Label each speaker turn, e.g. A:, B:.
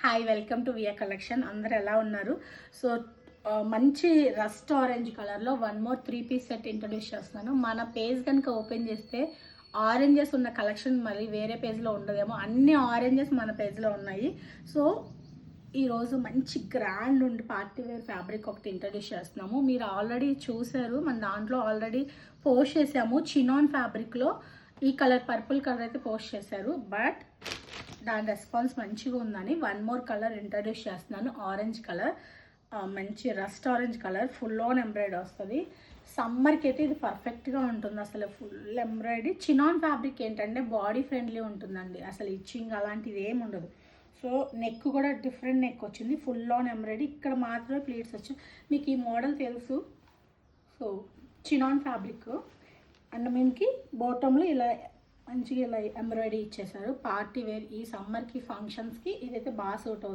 A: Hi, welcome to via collection. అందరు ఎలా ఉన్నారు? సో మంచి రస్ట్ ఆరెంజ్ కలర్లో one more 3-piece set introduce చేస్తున్నాను. మన పేజ్ కనుక ఓపెన్ చేస్తే ఆరెంజెస్ ఉన్న కలెక్షన్ మరి వేరే పేజ్లో ఉండదేమో, అన్ని ఆరెంజెస్ మన పేజ్లో ఉన్నాయి. సో ఈరోజు మంచి గ్రాండ్ ఉండి పార్టీ వేర్ ఫ్యాబ్రిక్ ఒకటి ఇంట్రడ్యూస్ చేస్తున్నాము. మీరు ఆల్రెడీ చూసారు, మన దాంట్లో ఆల్రెడీ పోస్ట్ చేసాము. చినాన్ ఫ్యాబ్రిక్లో ఈ కలర్ పర్పుల్ కలర్ అయితే పోస్ట్ చేశారు, బట్ దాని రెస్పాన్స్ మంచిగా ఉందని వన్ మోర్ కలర్ ఇంట్రడ్యూస్ చేస్తున్నాను. ఆరెంజ్ కలర్, మంచి rust orange colour, full on embroidery వస్తుంది. సమ్మర్కి అయితే ఇది పర్ఫెక్ట్గా ఉంటుంది. అసలు ఫుల్ ఎంబ్రాయిడరీ. చినాన్ ఫ్యాబ్రిక్ ఏంటంటే బాడీ ఫ్రెండ్లీ ఉంటుందండి, అసలు ఇచ్చింగ్ అలాంటిది ఏమి ఉండదు. సో నెక్ కూడా డిఫరెంట్ నెక్ వచ్చింది, ఫుల్ ఆన్ ఎంబ్రాయిడరీ. ఇక్కడ మాత్రమే ప్లీట్స్ వచ్చాయి. మీకు ఈ మోడల్ తెలుసు. సో చినాన్ ఫ్యాబ్రిక్ అండ్ మీకు బాటంలో ఇలా మంచిగా ఇలా ఎంబ్రాయిడరీ ఇచ్చేసారు. పార్టీ వేర్ ఈ సమ్మర్కి ఫంక్షన్స్కి ఇదైతే బాగా సూట్ అవుతుంది.